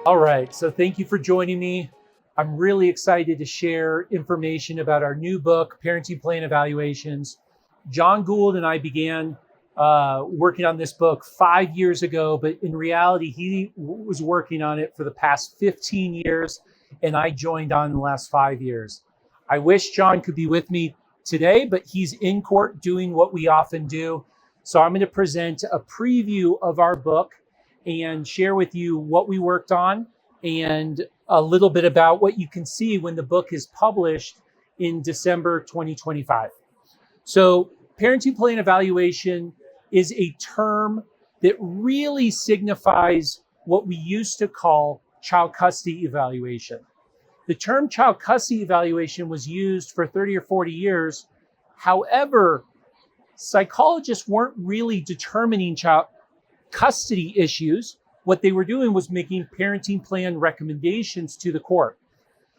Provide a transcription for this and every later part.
All right, so thank you for joining me. I'm really excited to share information about our new book, Parenting Plan Evaluations. John Gould and I began working on this book 5 years ago, but in reality, he was working on it for the past 15 years, and I joined on in the last 5 years. I wish John could be with me today, but he's in court doing what we often do. So I'm going to present a preview of our book and share with you what we worked on and a little bit about what you can see when the book is published in December 2025. So, parenting plan evaluation is a term that really signifies what we used to call child custody evaluation. The term child custody evaluation was used for 30 or 40 years. However, psychologists weren't really determining child custody issues. What they were doing was making parenting plan recommendations to the court.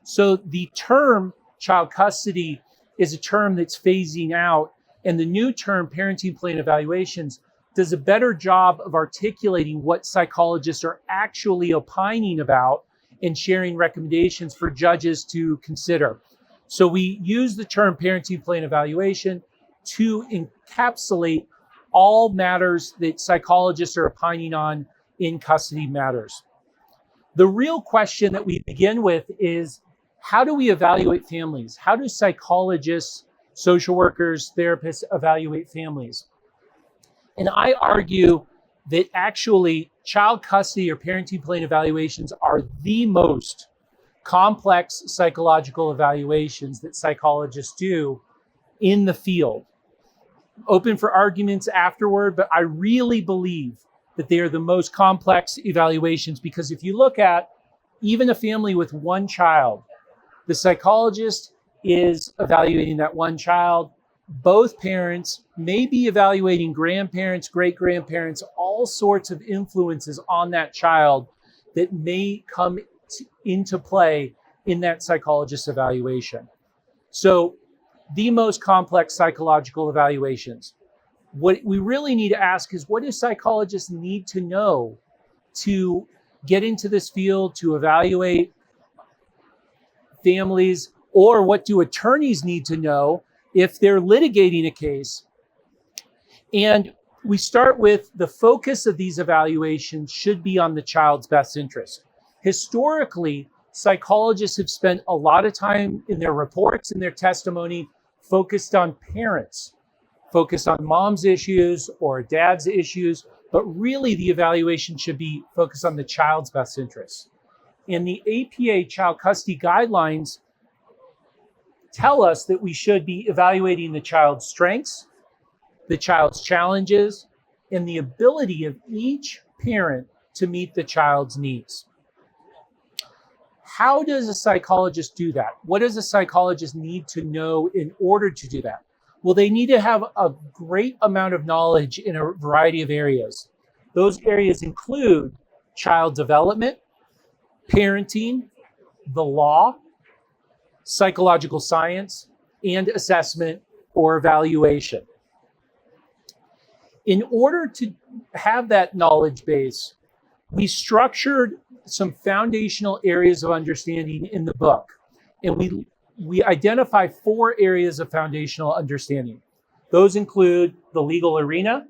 So the term child custody is a term that's phasing out, and the new term parenting plan evaluations does a better job of articulating what psychologists are actually opining about and sharing recommendations for judges to consider. So we use the term parenting plan evaluation to encapsulate all matters that psychologists are opining on in custody matters. The real question that we begin with is, how do we evaluate families? How do psychologists, social workers, therapists evaluate families? And I argue that actually child custody or parenting plan evaluations are the most complex psychological evaluations that psychologists do in the field. Open for arguments afterward, but I really believe that they are the most complex evaluations, because if you look at even a family with one child, the psychologist is evaluating that one child. Both parents may be evaluating grandparents, great-grandparents, all sorts of influences on that child that may come into play in that psychologist's evaluation. So the most complex psychological evaluations. What we really need to ask is, what do psychologists need to know to get into this field, to evaluate families, or what do attorneys need to know if they're litigating a case? And we start with the focus of these evaluations should be on the child's best interest. Historically, psychologists have spent a lot of time in their reports and their testimony focused on parents, focused on mom's issues or dad's issues, but really the evaluation should be focused on the child's best interests. And the APA child custody guidelines tell us that we should be evaluating the child's strengths, the child's challenges, and the ability of each parent to meet the child's needs. How does a psychologist do that? What does a psychologist need to know in order to do that? Well, they need to have a great amount of knowledge in a variety of areas. Those areas include child development, parenting, the law, psychological science, and assessment or evaluation. In order to have that knowledge base, we structured some foundational areas of understanding in the book, and we identify 4 areas of foundational understanding. Those include the legal arena,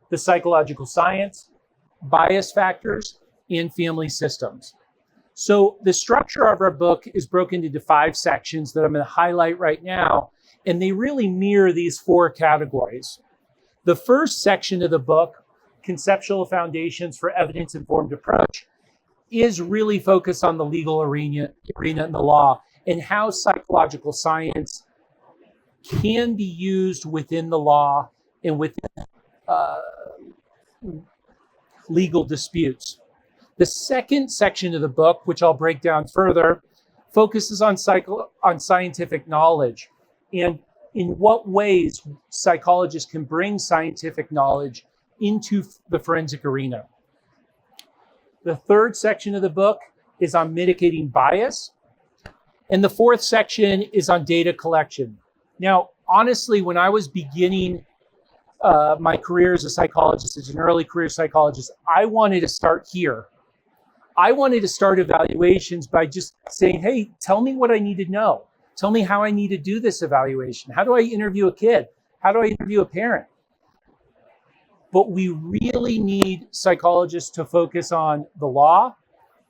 the psychological science, bias factors, and family systems. So the structure of our book is broken into 5 sections that I'm going to highlight right now, and they really mirror these 4 categories. The first section of the book, Conceptual Foundations for Evidence-Informed Approach, is really focused on the legal arena and the law, and how psychological science can be used within the law and within legal disputes. The second section of the book, which I'll break down further, focuses on scientific knowledge and in what ways psychologists can bring scientific knowledge into the forensic arena. The third section of the book is on mitigating bias. And the fourth section is on data collection. Now, honestly, when I was beginning my career as a psychologist, as an early career psychologist, I wanted to start here. I wanted to start evaluations by just saying, hey, tell me what I need to know. Tell me how I need to do this evaluation. How do I interview a kid? How do I interview a parent? But we really need psychologists to focus on the law,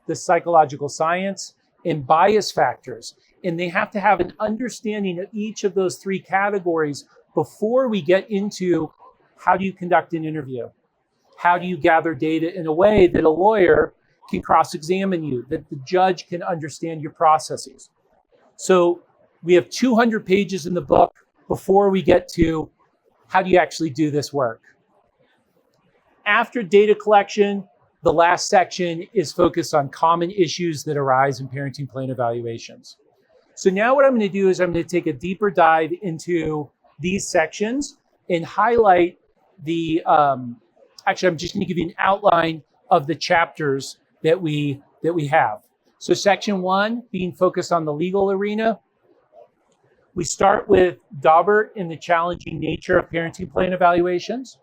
the psychological science, and bias factors. And they have to have an understanding of each of those three categories before we get into how do you conduct an interview? How do you gather data in a way that a lawyer can cross-examine you, that the judge can understand your processes? So we have 200 pages in the book before we get to how do you actually do this work. After data collection, the last section is focused on common issues that arise in parenting plan evaluations. So now what I'm going to do is I'm going to take a deeper dive into these sections and highlight the, actually, I'm just going to give you an outline of the chapters that we have. So section 1, being focused on the legal arena. We start with Daubert and the challenging nature of parenting plan evaluations.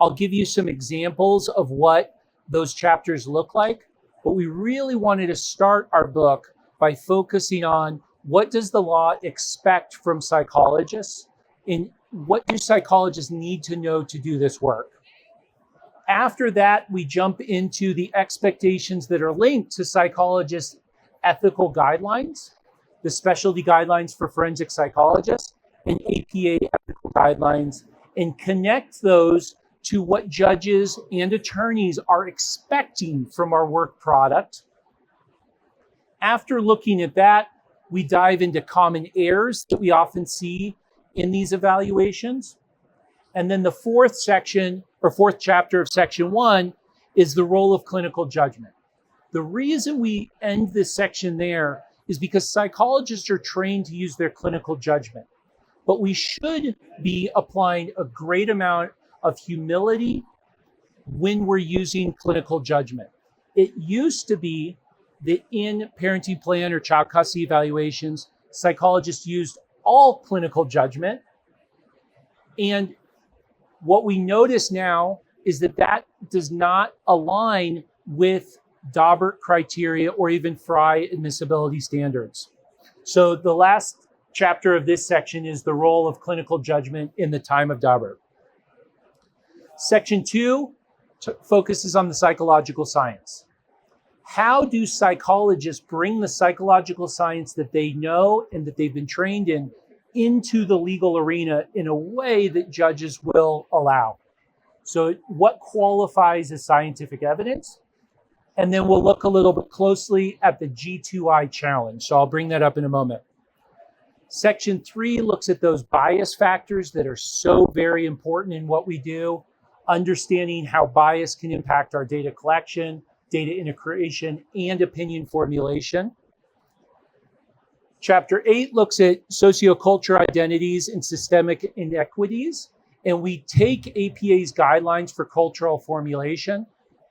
I'll give you some examples of what those chapters look like, but we really wanted to start our book by focusing on what does the law expect from psychologists and what do psychologists need to know to do this work. After that, we jump into the expectations that are linked to psychologists' ethical guidelines, the specialty guidelines for forensic psychologists, and APA ethical guidelines, and connect those to what judges and attorneys are expecting from our work product. After looking at that, we dive into common errors that we often see in these evaluations. And then the fourth chapter of section 1 is the role of clinical judgment. The reason we end this section there is because psychologists are trained to use their clinical judgment, but we should be applying a great amount of humility when we're using clinical judgment. It used to be that in parenting plan or child custody evaluations, psychologists used all clinical judgment. And what we notice now is that that does not align with Daubert criteria or even Frye admissibility standards. So the last chapter of this section is the role of clinical judgment in the time of Daubert. Section 2 focuses on the psychological science. How do psychologists bring the psychological science that they know and that they've been trained in into the legal arena in a way that judges will allow? So what qualifies as scientific evidence? And then we'll look a little bit closely at the G2I challenge. So I'll bring that up in a moment. Section 3 looks at those bias factors that are so very important in what we do, understanding how bias can impact our data collection, data integration, and opinion formulation. Chapter 8 looks at sociocultural identities and systemic inequities. And we take APA's guidelines for cultural formulation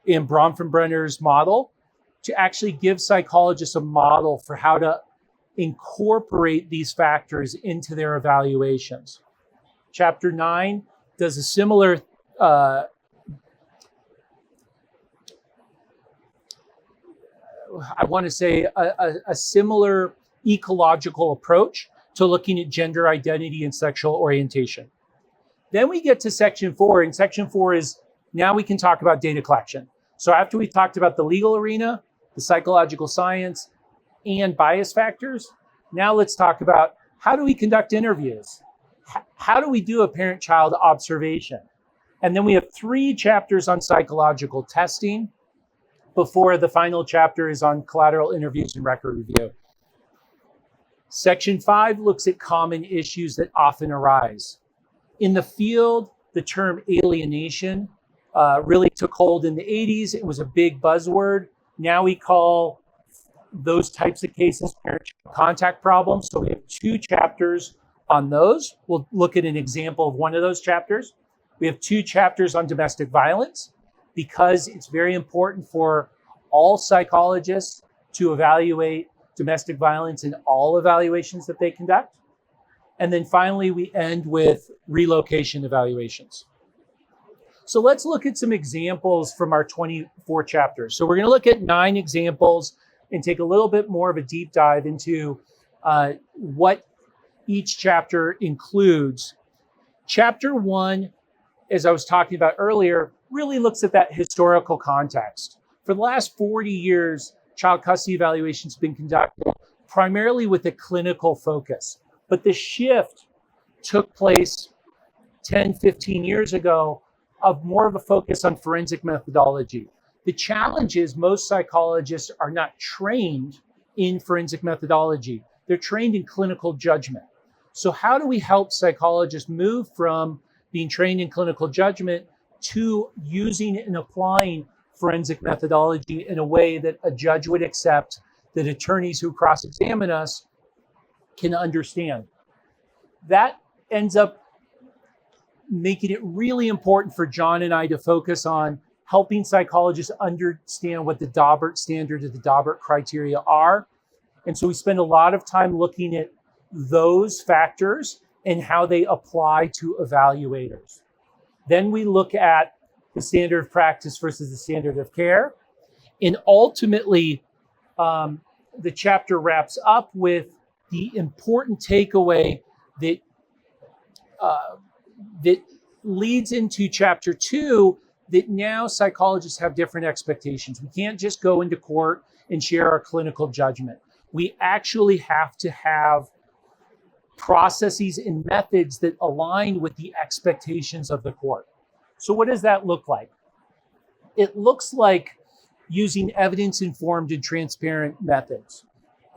in Bronfenbrenner's model to actually give psychologists a model for how to incorporate these factors into their evaluations. Chapter 9 does a similar I want to say a similar ecological approach to looking at gender identity and sexual orientation. Then we get to section 4, and section 4 is now we can talk about data collection. So after we talked about the legal arena, the psychological science, and bias factors, now let's talk about how do we conduct interviews? How do we do a parent-child observation? And then we have 3 chapters on psychological testing before the final chapter is on collateral interviews and record review. Section 5 looks at common issues that often arise. In the field, the term alienation really took hold in the 80s. It was a big buzzword. Now we call those types of cases parent-child contact problems. So we have 2 chapters on those. We'll look at an example of one of those chapters. We have 2 chapters on domestic violence because it's very important for all psychologists to evaluate domestic violence in all evaluations that they conduct. And then finally, we end with relocation evaluations. So let's look at some examples from our 24 chapters. So we're going to look at 9 examples and take a little bit more of a deep dive into what each chapter includes. Chapter 1, as I was talking about earlier, really looks at that historical context. For the last 40 years, child custody evaluations have been conducted primarily with a clinical focus. But the shift took place 10, 15 years ago of more of a focus on forensic methodology. The challenge is most psychologists are not trained in forensic methodology. They're trained in clinical judgment. So how do we help psychologists move from being trained in clinical judgment to using and applying forensic methodology in a way that a judge would accept, that attorneys who cross-examine us can understand? That ends up making it really important for John and I to focus on helping psychologists understand what the Daubert standard or the Daubert criteria are. And so we spend a lot of time looking at those factors and how they apply to evaluators. Then we look at the standard of practice versus the standard of care. And ultimately, the chapter wraps up with the important takeaway that that leads into chapter 2, that now psychologists have different expectations. We can't just go into court and share our clinical judgment. We actually have to have processes and methods that align with the expectations of the court. So what does that look like? It looks like using evidence-informed and transparent methods.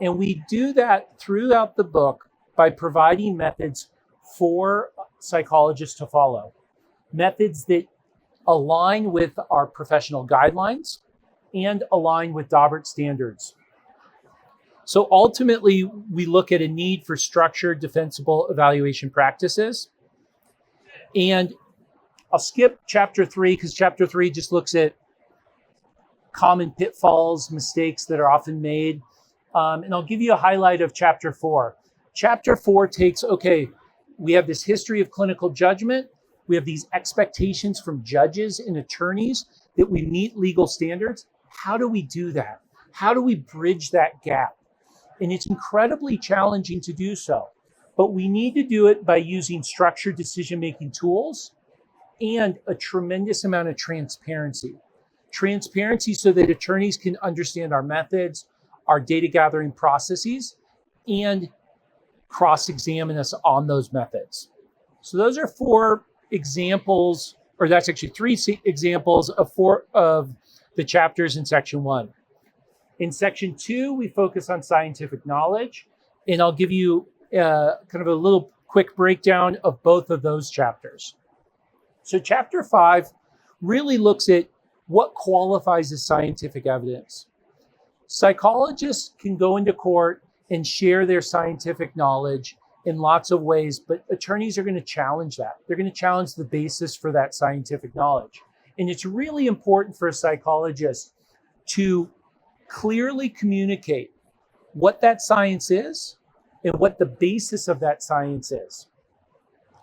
And we do that throughout the book by providing methods for psychologists to follow. Methods that align with our professional guidelines and align with Daubert standards. So ultimately, we look at a need for structured, defensible evaluation practices. And I'll skip chapter 3 because chapter 3 just looks at common pitfalls, mistakes that are often made. And I'll give you a highlight of chapter 4. Chapter 4 takes, okay, we have this history of clinical judgment. We have these expectations from judges and attorneys that we meet legal standards. How do we do that? How do we bridge that gap? And it's incredibly challenging to do so. But we need to do it by using structured decision-making tools and a tremendous amount of transparency. Transparency so that attorneys can understand our methods, our data gathering processes, and cross-examine us on those methods. So those are 4 examples, or that's actually 3 examples of 4 of the chapters in section 1. In section 2, we focus on scientific knowledge, and I'll give you kind of a little quick breakdown of both of those chapters. So chapter 5 really looks at what qualifies as scientific evidence. Psychologists can go into court and share their scientific knowledge in lots of ways, but attorneys are going to challenge that. They're going to challenge the basis for that scientific knowledge. And it's really important for a psychologist to clearly communicate what that science is and what the basis of that science is.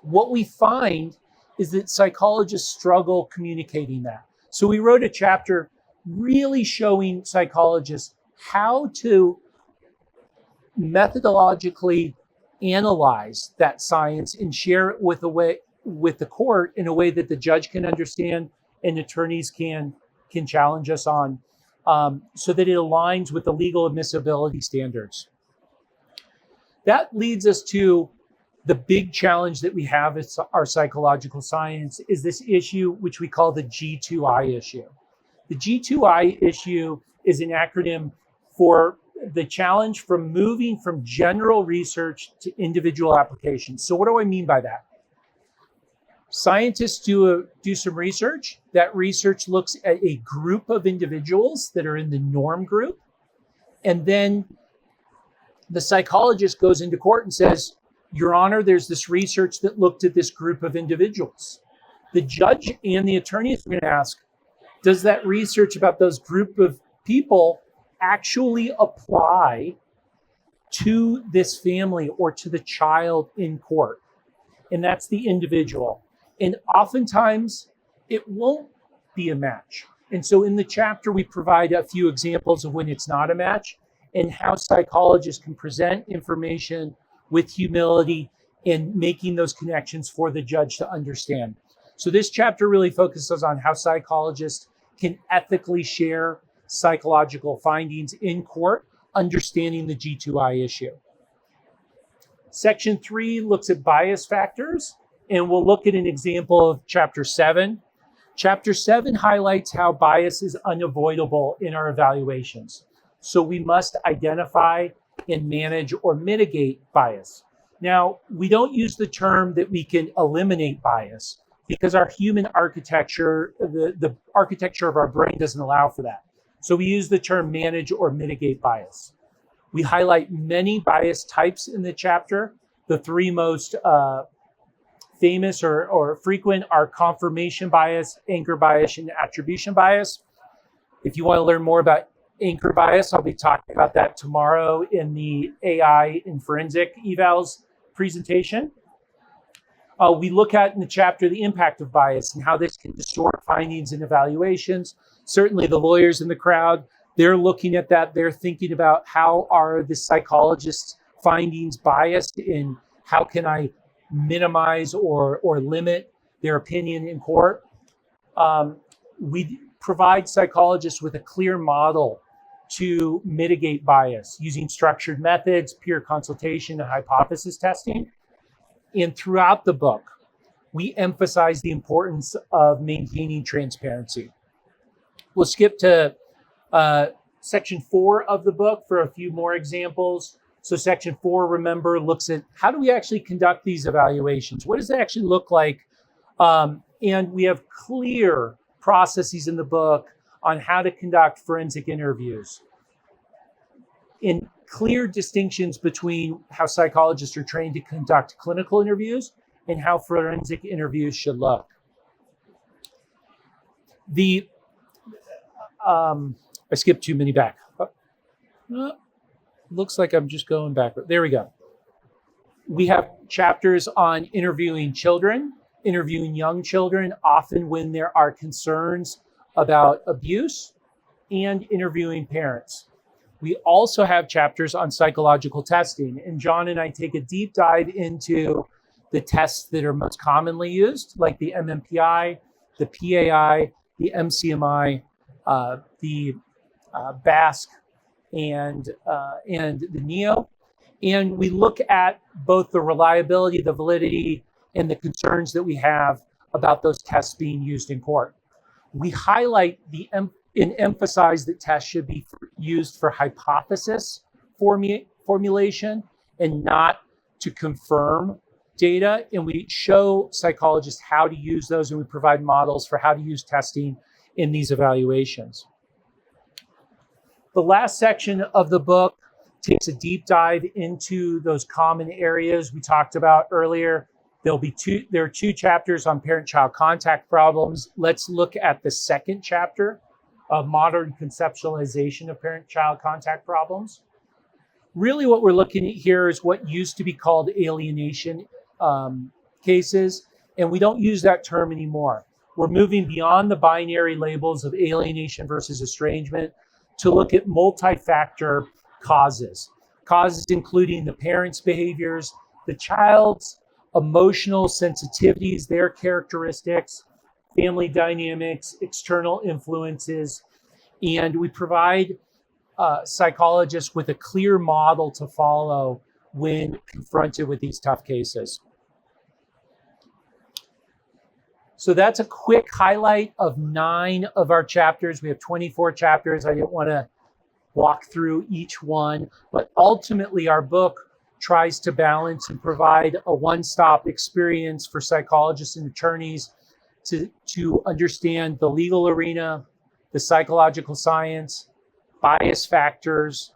What we find is that psychologists struggle communicating that. So we wrote a chapter really showing psychologists how to methodologically analyze that science and share it with the court in a way that the judge can understand and attorneys can challenge us on, so that it aligns with the legal admissibility standards. That leads us to the big challenge that we have as our psychological science is this issue, which we call the G2I issue. The G2I issue is an acronym for the challenge from moving from general research to individual applications. So what do I mean by that? Scientists do some research. That research looks at a group of individuals that are in the norm group. And then the psychologist goes into court and says, Your Honor, there's this research that looked at this group of individuals. The judge and the attorney is going to ask, does that research about those group of people actually apply to this family or to the child in court? And that's the individual. And oftentimes it won't be a match. And so in the chapter, we provide a few examples of when it's not a match and how psychologists can present information with humility and making those connections for the judge to understand. So this chapter really focuses on how psychologists can ethically share psychological findings in court, understanding the G2I issue. Section 3 looks at bias factors, and we'll look at an example of Chapter 7. Chapter 7 highlights how bias is unavoidable in our evaluations. So we must identify and manage or mitigate bias. Now, we don't use the term that we can eliminate bias because our human architecture, the architecture of our brain doesn't allow for that. So we use the term manage or mitigate bias. We highlight many bias types in the chapter. The three most famous or frequent are confirmation bias, anchor bias, and attribution bias. If you want to learn more about anchor bias, I'll be talking about that tomorrow in the AI in forensic evals presentation. We look at in the chapter the impact of bias and how this can distort findings and evaluations. Certainly the lawyers in the crowd, they're looking at that. They're thinking about how are the psychologists' findings biased and how can I minimize or limit their opinion in court. We provide psychologists with a clear model to mitigate bias using structured methods, peer consultation, and hypothesis testing. And throughout the book, we emphasize the importance of maintaining transparency. We'll skip to section 4 of the book for a few more examples. So section 4, remember, looks at how do we actually conduct these evaluations? What does it actually look like? And we have clear processes in the book on how to conduct forensic interviews. In clear distinctions between how psychologists are trained to conduct clinical interviews and how forensic interviews should look. I skipped too many back. Looks like I'm just going backward. There we go. We have chapters on interviewing children, interviewing young children, often when there are concerns about abuse, and interviewing parents. We also have chapters on psychological testing, and John and I take a deep dive into the tests that are most commonly used, like the MMPI, the PAI, the MCMI, the BASC, and the NEO. And we look at both the reliability, the validity, and the concerns that we have about those tests being used in court. We highlight and emphasize that tests should be used for hypothesis formulation and not to confirm data. And we show psychologists how to use those, and we provide models for how to use testing in these evaluations. The last section of the book takes a deep dive into those common areas we talked about earlier. There are 2 chapters on parent-child contact problems. Let's look at the second chapter of modern conceptualization of parent-child contact problems. Really what we're looking at here is what used to be called alienation cases, and we don't use that term anymore. We're moving beyond the binary labels of alienation versus estrangement to look at multi-factor causes. Causes including the parent's behaviors, the child's emotional sensitivities, their characteristics, family dynamics, external influences, and we provide psychologists with a clear model to follow when confronted with these tough cases. So that's a quick highlight of 9 of our chapters. We have 24 chapters. I didn't want to walk through each one, but ultimately our book tries to balance and provide a one-stop experience for psychologists and attorneys to understand the legal arena, the psychological science, bias factors,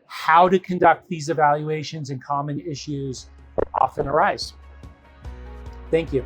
how to conduct these evaluations, and common issues that often arise. Thank you.